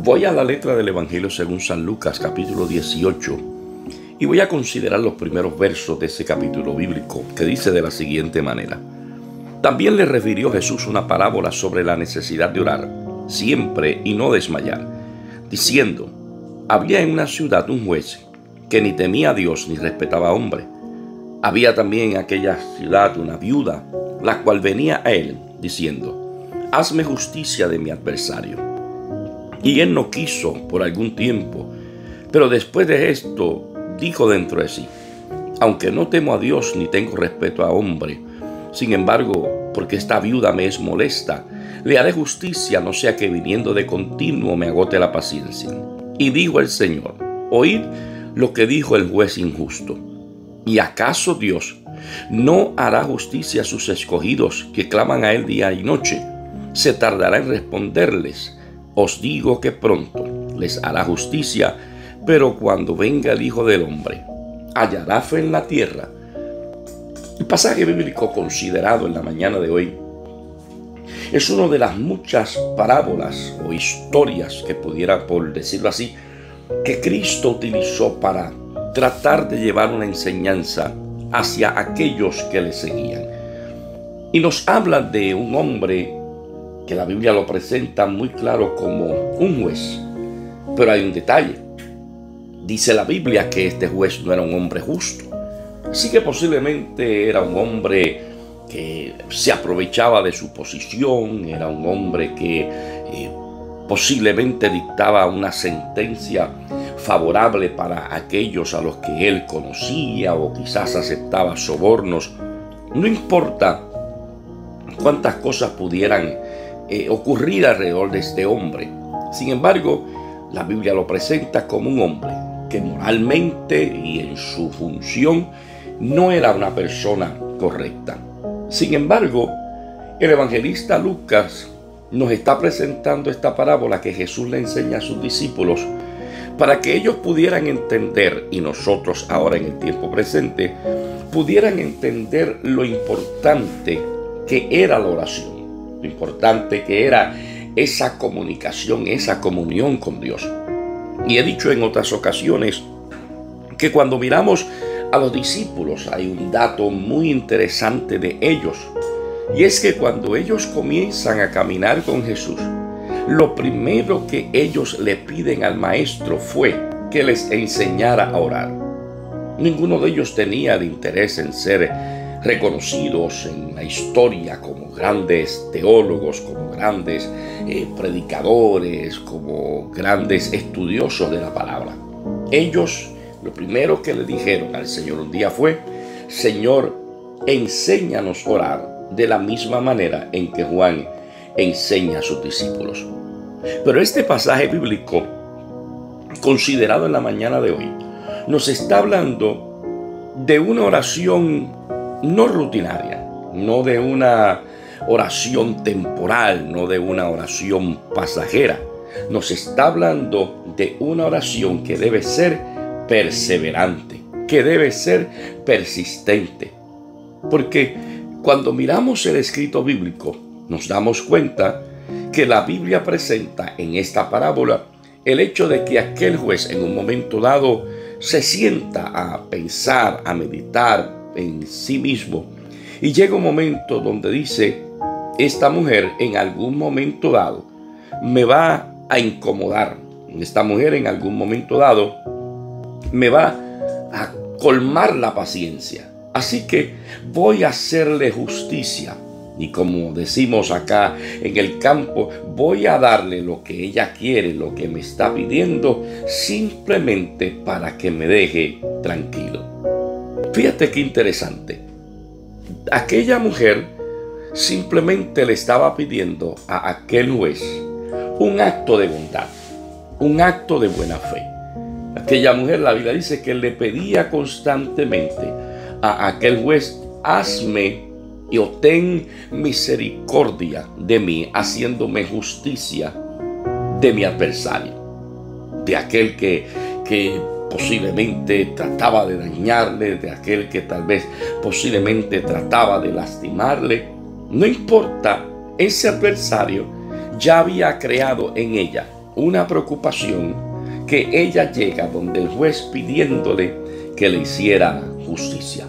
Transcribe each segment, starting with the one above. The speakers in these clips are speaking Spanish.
Voy a la letra del Evangelio según San Lucas, capítulo 18, y voy a considerar los primeros versos de ese capítulo bíblico, que dice de la siguiente manera. También le refirió Jesús una parábola sobre la necesidad de orar, siempre y no desmayar, diciendo, había en una ciudad un juez que ni temía a Dios ni respetaba a hombre. Había también en aquella ciudad una viuda, la cual venía a él, diciendo, hazme justicia de mi adversario. Y él no quiso por algún tiempo, pero después de esto dijo dentro de sí, aunque no temo a Dios ni tengo respeto a hombre, sin embargo, porque esta viuda me es molesta, le haré justicia, no sea que viniendo de continuo me agote la paciencia. Y dijo el Señor, oíd lo que dijo el juez injusto. ¿Y acaso Dios no hará justicia a sus escogidos que claman a él día y noche? ¿Se tardará en responderles? Os digo que pronto les hará justicia, pero cuando venga el Hijo del Hombre, ¿hallará fe en la tierra? El pasaje bíblico considerado en la mañana de hoy es una de las muchas parábolas o historias que pudiera, por decirlo así, que Cristo utilizó para tratar de llevar una enseñanza hacia aquellos que le seguían. Y nos habla de un hombre que la Biblia lo presenta muy claro como un juez. Pero hay un detalle. Dice la Biblia que este juez no era un hombre justo. Así que posiblemente era un hombre que se aprovechaba de su posición, era un hombre que posiblemente dictaba una sentencia favorable para aquellos a los que él conocía o quizás aceptaba sobornos. No importa cuántas cosas pudieran ocurrir alrededor de este hombre. Sin embargo, la Biblia lo presenta como un hombre que moralmente y en su función no era una persona correcta. Sin embargo, el evangelista Lucas nos está presentando esta parábola que Jesús le enseña a sus discípulos para que ellos pudieran entender, y nosotros ahora en el tiempo presente, pudieran entender lo importante que era la oración. Lo importante que era esa comunicación, esa comunión con Dios. Y he dicho en otras ocasiones que cuando miramos a los discípulos hay un dato muy interesante de ellos. Y es que cuando ellos comienzan a caminar con Jesús, lo primero que ellos le piden al Maestro fue que les enseñara a orar. Ninguno de ellos tenía de interés en ser reconocidos en la historia como grandes teólogos, como grandes predicadores, como grandes estudiosos de la palabra. Ellos, lo primero que le dijeron al Señor un día fue, Señor, enséñanos a orar de la misma manera en que Juan enseña a sus discípulos. Pero este pasaje bíblico, considerado en la mañana de hoy, nos está hablando de una oración no rutinaria, no de una oración temporal, no de una oración pasajera. Nos está hablando de una oración que debe ser perseverante, que debe ser persistente. Porque cuando miramos el escrito bíblico, nos damos cuenta que la Biblia presenta en esta parábola el hecho de que aquel juez en un momento dado se sienta a pensar, a meditar en sí mismo, y llega un momento donde dice, esta mujer en algún momento dado me va a incomodar, esta mujer en algún momento dado me va a colmar la paciencia, así que voy a hacerle justicia, y como decimos acá en el campo, voy a darle lo que ella quiere, lo que me está pidiendo, simplemente para que me deje tranquilo. Fíjate qué interesante. Aquella mujer simplemente le estaba pidiendo a aquel juez un acto de bondad, un acto de buena fe. Aquella mujer, la Biblia dice que le pedía constantemente a aquel juez, hazme y obtén misericordia de mí, haciéndome justicia de mi adversario, de aquel que posiblemente trataba de dañarle, de aquel que tal vez posiblemente trataba de lastimarle. No importa, ese adversario ya había creado en ella una preocupación que ella llega donde el juez pidiéndole que le hiciera justicia.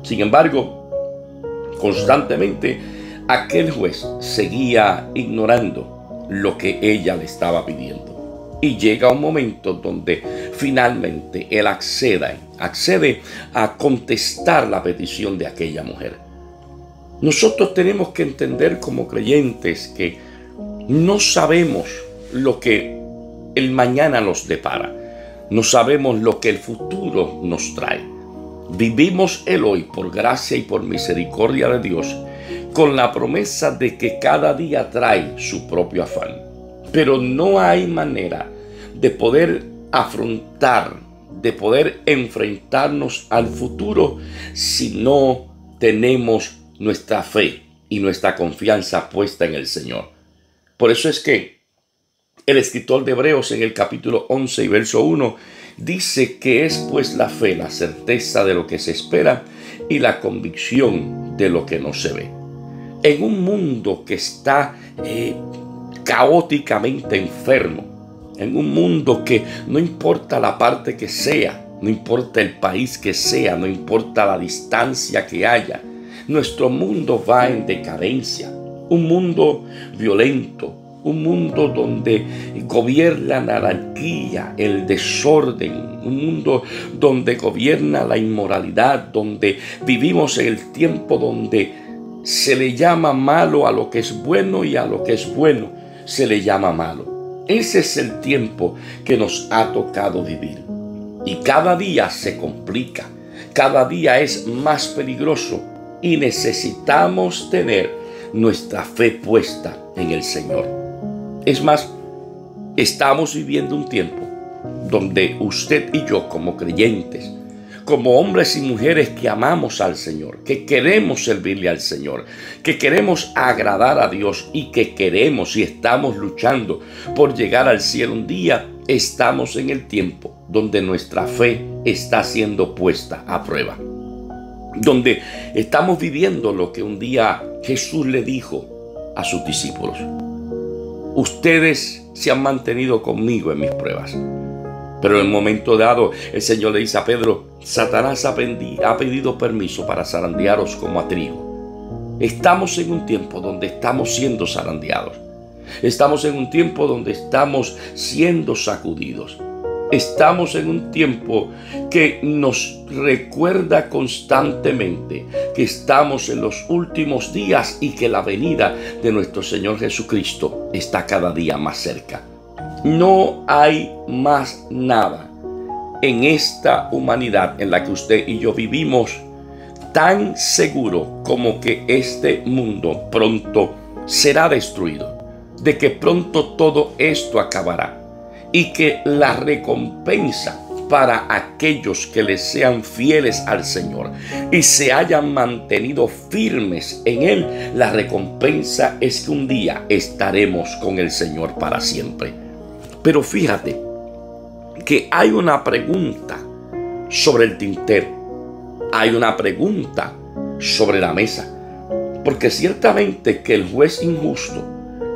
Sin embargo, constantemente aquel juez seguía ignorando lo que ella le estaba pidiendo. Y llega un momento donde finalmente él accede a contestar la petición de aquella mujer. Nosotros tenemos que entender como creyentes que no sabemos lo que el mañana nos depara. No sabemos lo que el futuro nos trae. Vivimos el hoy por gracia y por misericordia de Dios, con la promesa de que cada día trae su propio afán. Pero no hay manera de poder afrontar, de poder enfrentarnos al futuro si no tenemos nuestra fe y nuestra confianza puesta en el Señor. Por eso es que el escritor de Hebreos en el capítulo 11 y verso 1 dice que es pues la fe, la certeza de lo que se espera y la convicción de lo que no se ve. En un mundo que está caóticamente enfermo, en un mundo que no importa la parte que sea, no importa el país que sea, no importa la distancia que haya, nuestro mundo va en decadencia. Un mundo violento, un mundo donde gobierna la anarquía, el desorden, un mundo donde gobierna la inmoralidad, donde vivimos en el tiempo donde se le llama malo a lo que es bueno y a lo que es bueno se le llama malo. Ese es el tiempo que nos ha tocado vivir. Y cada día se complica, cada día es más peligroso y necesitamos tener nuestra fe puesta en el Señor. Es más, estamos viviendo un tiempo donde usted y yo como creyentes, como hombres y mujeres que amamos al Señor, que queremos servirle al Señor, que queremos agradar a Dios y que queremos y estamos luchando por llegar al cielo un día, estamos en el tiempo donde nuestra fe está siendo puesta a prueba. Donde estamos viviendo lo que un día Jesús le dijo a sus discípulos. Ustedes se han mantenido conmigo en mis pruebas. Pero en un momento dado, el Señor le dice a Pedro, Satanás ha pedido permiso para zarandearos como a trigo. Estamos en un tiempo donde estamos siendo zarandeados. Estamos en un tiempo donde estamos siendo sacudidos. Estamos en un tiempo que nos recuerda constantemente que estamos en los últimos días y que la venida de nuestro Señor Jesucristo está cada día más cerca. No hay más nada en esta humanidad en la que usted y yo vivimos tan seguro como que este mundo pronto será destruido, de que pronto todo esto acabará y que la recompensa para aquellos que le sean fieles al Señor y se hayan mantenido firmes en Él, la recompensa es que un día estaremos con el Señor para siempre. Pero fíjate que hay una pregunta sobre el tintero, hay una pregunta sobre la mesa, porque ciertamente que el juez injusto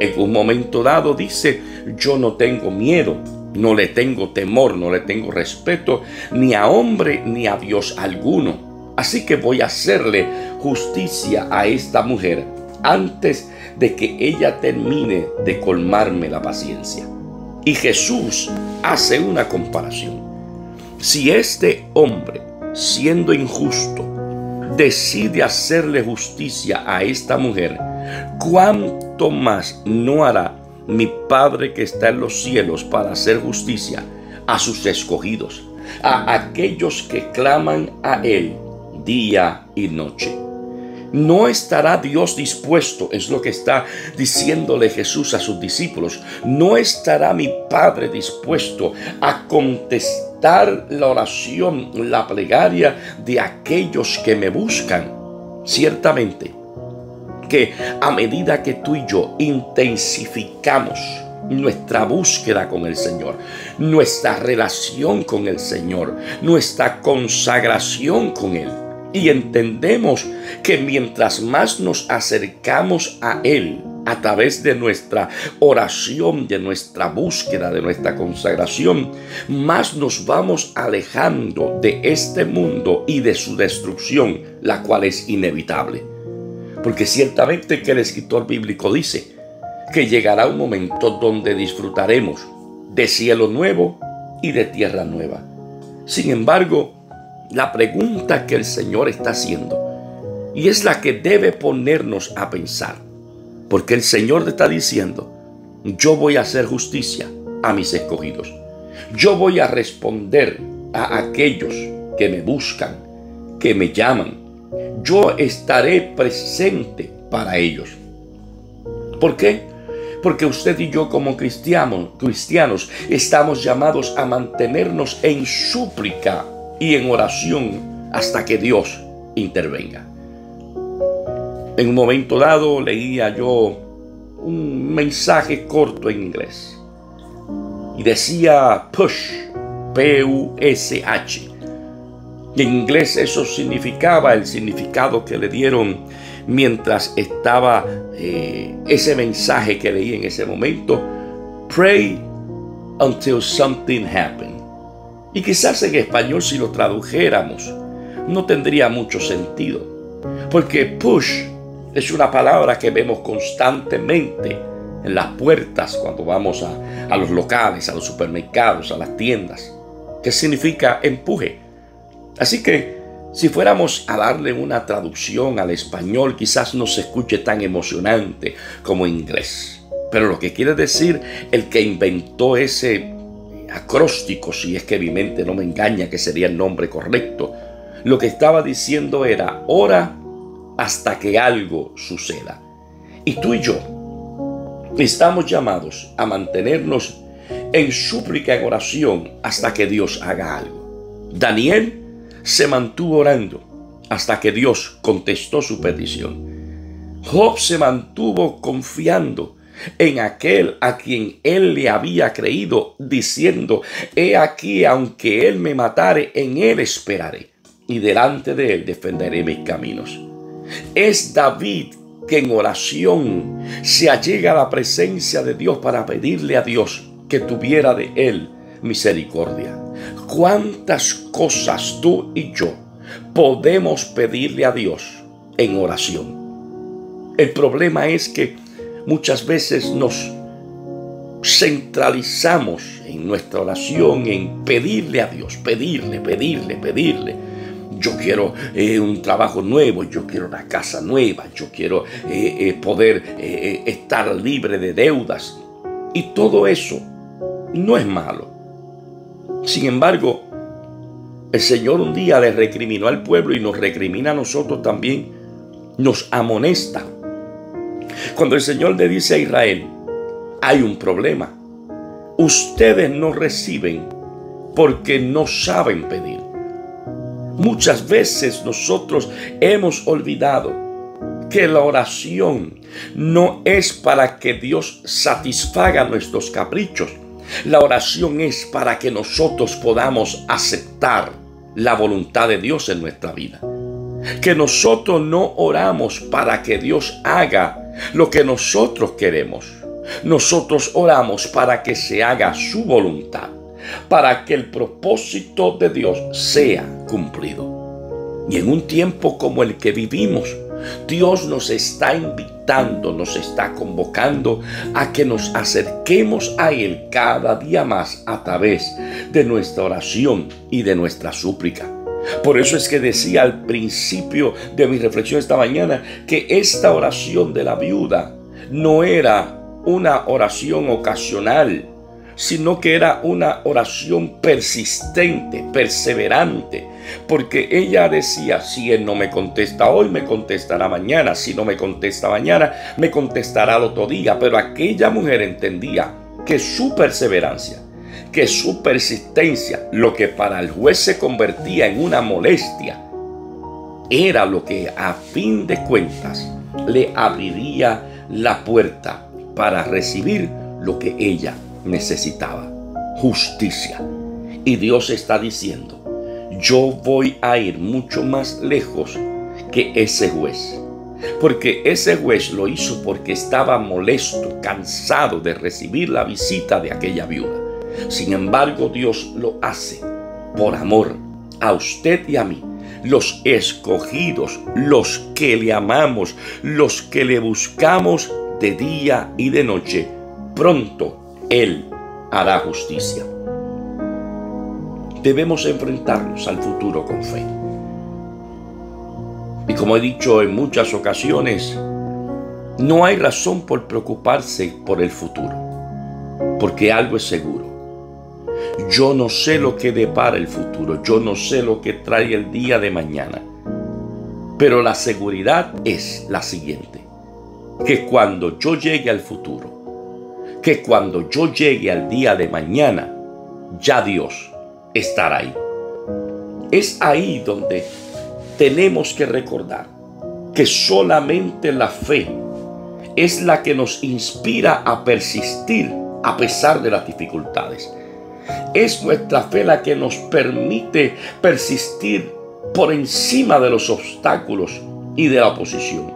en un momento dado dice, yo no tengo miedo, no le tengo temor, no le tengo respeto ni a hombre ni a Dios alguno. Así que voy a hacerle justicia a esta mujer antes de que ella termine de colmarme la paciencia. Y Jesús hace una comparación. Si este hombre, siendo injusto, decide hacerle justicia a esta mujer, ¿cuánto más no hará mi Padre que está en los cielos para hacer justicia a sus escogidos, a aquellos que claman a Él día y noche? ¿No estará Dios dispuesto? Es lo que está diciéndole Jesús a sus discípulos. ¿No estará mi Padre dispuesto a contestar la oración, la plegaria de aquellos que me buscan? Ciertamente que a medida que tú y yo intensificamos nuestra búsqueda con el Señor, nuestra relación con el Señor, nuestra consagración con Él, y entendemos que mientras más nos acercamos a Él, a través de nuestra oración, de nuestra búsqueda, de nuestra consagración, más nos vamos alejando de este mundo y de su destrucción, la cual es inevitable. Porque ciertamente que el escritor bíblico dice que llegará un momento donde disfrutaremos de cielo nuevo y de tierra nueva. Sin embargo, la pregunta que el Señor está haciendo, y es la que debe ponernos a pensar, porque el Señor está diciendo: yo voy a hacer justicia a mis escogidos. Yo voy a responder a aquellos que me buscan, que me llaman. Yo estaré presente para ellos. ¿Por qué? Porque usted y yo como cristianos estamos llamados a mantenernos en súplica y en oración hasta que Dios intervenga. En un momento dado leía yo un mensaje corto en inglés y decía push, P-U-S-H. Y en inglés eso significaba el significado que le dieron mientras estaba ese mensaje que leí en ese momento: pray until something happens. Y quizás en español, si lo tradujéramos, no tendría mucho sentido, porque push es una palabra que vemos constantemente en las puertas cuando vamos a los locales, a los supermercados, a las tiendas, que significa empuje. Así que si fuéramos a darle una traducción al español, quizás no se escuche tan emocionante como en inglés. Pero lo que quiere decir el que inventó ese acróstico, si es que mi mente no me engaña, que sería el nombre correcto, lo que estaba diciendo era: ora hasta que algo suceda. Y tú y yo estamos llamados a mantenernos en súplica, en oración, hasta que Dios haga algo. Daniel se mantuvo orando hasta que Dios contestó su petición. Job se mantuvo confiando en aquel a quien él le había creído, diciendo: he aquí, aunque él me matare, en él esperaré, y delante de él defenderé mis caminos. Es David que en oración se allega a la presencia de Dios para pedirle a Dios que tuviera de él misericordia. ¿Cuántas cosas tú y yo podemos pedirle a Dios en oración? El problema es que muchas veces nos centralizamos en nuestra oración en pedirle a Dios, pedirle. Yo quiero un trabajo nuevo, yo quiero una casa nueva, yo quiero poder estar libre de deudas. Y todo eso no es malo. Sin embargo, el Señor un día le recriminó al pueblo y nos recrimina a nosotros también, nos amonesta. Cuando el Señor le dice a Israel: hay un problema, ustedes no reciben porque no saben pedir. Muchas veces nosotros hemos olvidado que la oración no es para que Dios satisfaga nuestros caprichos. La oración es para que nosotros podamos aceptar la voluntad de Dios en nuestra vida. Que nosotros no oramos para que Dios haga lo que nosotros queremos. Nosotros oramos para que se haga su voluntad, para que el propósito de Dios sea cumplido. Y en un tiempo como el que vivimos, Dios nos está invitando, nos está convocando a que nos acerquemos a Él cada día más a través de nuestra oración y de nuestra súplica. Por eso es que decía al principio de mi reflexión esta mañana que esta oración de la viuda no era una oración ocasional, sino que era una oración persistente, perseverante, porque ella decía: si Él no me contesta hoy, me contestará mañana; si no me contesta mañana, me contestará al otro día. Pero aquella mujer entendía que su perseverancia, que su persistencia, lo que para el juez se convertía en una molestia, era lo que a fin de cuentas le abriría la puerta para recibir lo que ella necesitaba: justicia. Y Dios está diciendo: yo voy a ir mucho más lejos que ese juez. Porque ese juez lo hizo porque estaba molesto, cansado de recibir la visita de aquella viuda. Sin embargo, Dios lo hace por amor a usted y a mí, los escogidos, los que le amamos, los que le buscamos de día y de noche. Pronto Él hará justicia. Debemos enfrentarnos al futuro con fe. Y como he dicho en muchas ocasiones, no hay razón por preocuparse por el futuro, porque algo es seguro. Yo no sé lo que depara el futuro, yo no sé lo que trae el día de mañana, pero la seguridad es la siguiente: que cuando yo llegue al futuro, que cuando yo llegue al día de mañana, ya Dios estará ahí. Es ahí donde tenemos que recordar que solamente la fe es la que nos inspira a persistir a pesar de las dificultades. Es nuestra fe la que nos permite persistir por encima de los obstáculos y de la oposición.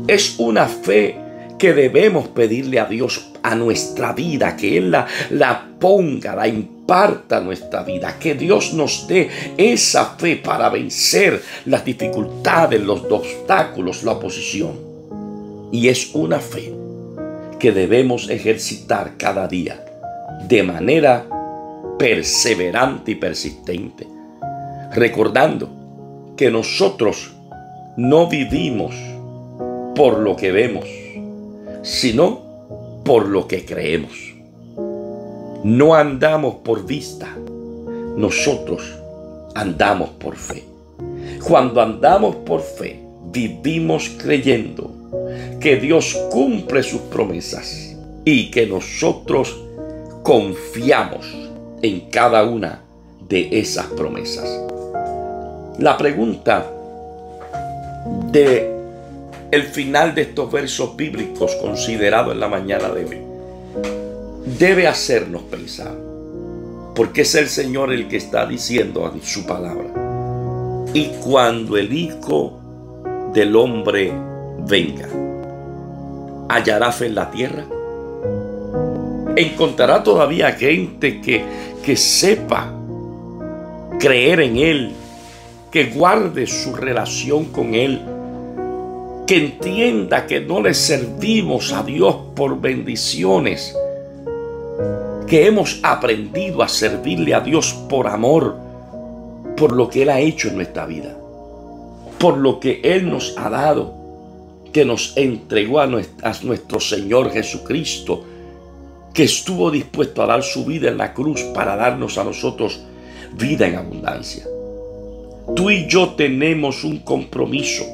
Es una fe que debemos pedirle a Dios a nuestra vida, que Él la ponga, la imparta a nuestra vida, que Dios nos dé esa fe para vencer las dificultades, los obstáculos, la oposición. Y es una fe que debemos ejercitar cada día de manera perseverante y persistente, recordando que nosotros no vivimos por lo que vemos, sino por lo que creemos. No andamos por vista, nosotros andamos por fe. Cuando andamos por fe, vivimos creyendo que Dios cumple sus promesas y que nosotros confiamos en cada una de esas promesas. La pregunta de el final de estos versos bíblicos considerados en la mañana de hoy debe hacernos pensar, porque es el Señor el que está diciendo en su palabra: y cuando el Hijo del Hombre venga, ¿hallará fe en la tierra? ¿Encontrará todavía gente que sepa creer en Él, que guarde su relación con Él, que entienda que no le servimos a Dios por bendiciones, que hemos aprendido a servirle a Dios por amor, por lo que Él ha hecho en nuestra vida, por lo que Él nos ha dado, que nos entregó a nuestro Señor Jesucristo, que estuvo dispuesto a dar su vida en la cruz para darnos a nosotros vida en abundancia? Tú y yo tenemos un compromiso.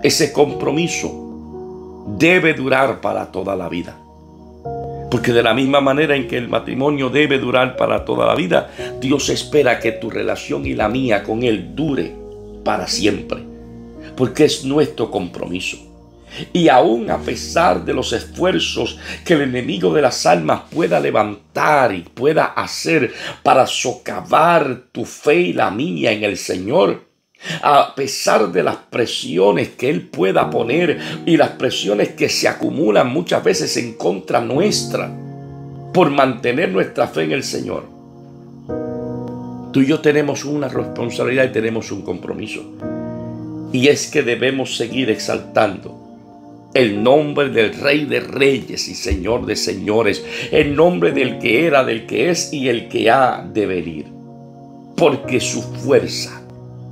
Ese compromiso debe durar para toda la vida. Porque de la misma manera en que el matrimonio debe durar para toda la vida, Dios espera que tu relación y la mía con Él dure para siempre. Porque es nuestro compromiso. Y aún a pesar de los esfuerzos que el enemigo de las almas pueda levantar y pueda hacer para socavar tu fe y la mía en el Señor, a pesar de las presiones que Él pueda poner y las presiones que se acumulan muchas veces en contra nuestra por mantener nuestra fe en el Señor, tú y yo tenemos una responsabilidad y tenemos un compromiso. Y es que debemos seguir exaltando el nombre del Rey de Reyes y Señor de Señores, el nombre del que era, del que es y el que ha de venir, porque su fuerza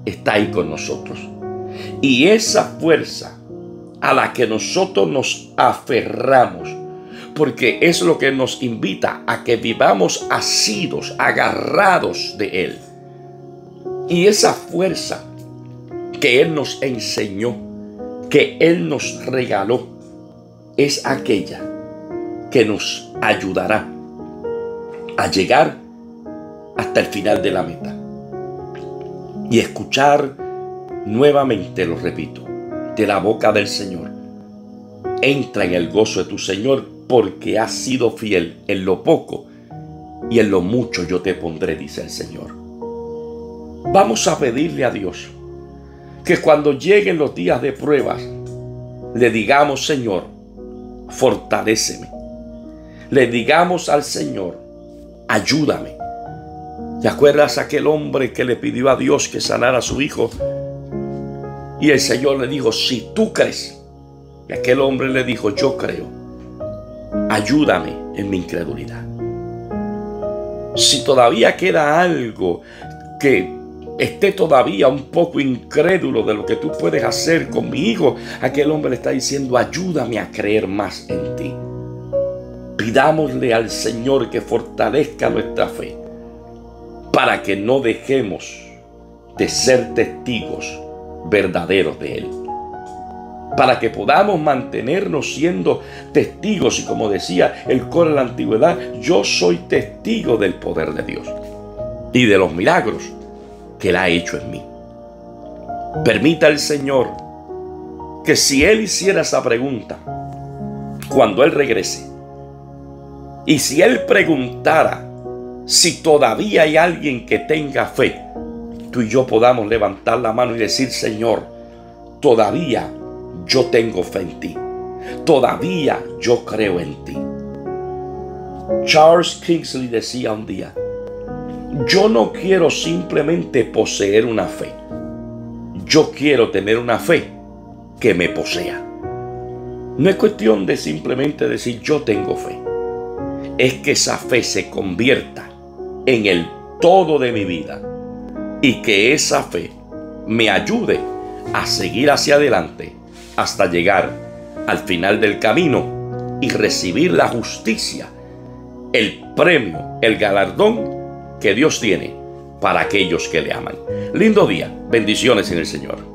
está ahí con nosotros. Y esa fuerza a la que nosotros nos aferramos, porque es lo que nos invita a que vivamos asidos, agarrados de Él. Y esa fuerza que Él nos enseñó, que Él nos regaló, es aquella que nos ayudará a llegar hasta el final de la meta y escuchar nuevamente, lo repito, de la boca del Señor: entra en el gozo de tu Señor, porque has sido fiel en lo poco y en lo mucho yo te pondré, dice el Señor. Vamos a pedirle a Dios que cuando lleguen los días de pruebas, le digamos: Señor, fortaléceme. Le digamos al Señor: ayúdame. ¿Te acuerdas aquel hombre que le pidió a Dios que sanara a su hijo? Y el Señor le dijo: si tú crees. Y aquel hombre le dijo: yo creo. Ayúdame en mi incredulidad. Si todavía queda algo que esté todavía un poco incrédulo de lo que tú puedes hacer con mi hijo, aquel hombre le está diciendo: ayúdame a creer más en ti. Pidámosle al Señor que fortalezca nuestra fe para que no dejemos de ser testigos verdaderos de Él, para que podamos mantenernos siendo testigos. Y como decía el coro de la antigüedad: yo soy testigo del poder de Dios y de los milagros que Él ha hecho en mí. Permita al Señor que si Él hiciera esa pregunta cuando Él regrese, y si Él preguntara si todavía hay alguien que tenga fe, tú y yo podamos levantar la mano y decir: Señor, todavía yo tengo fe en ti. Todavía yo creo en ti. Charles Kingsley decía un día: yo no quiero simplemente poseer una fe. Yo quiero tener una fe que me posea. No es cuestión de simplemente decir: yo tengo fe. Es que esa fe se convierta en el todo de mi vida y que esa fe me ayude a seguir hacia adelante hasta llegar al final del camino y recibir la justicia, el premio, el galardón que Dios tiene para aquellos que le aman. Lindo día, bendiciones en el Señor.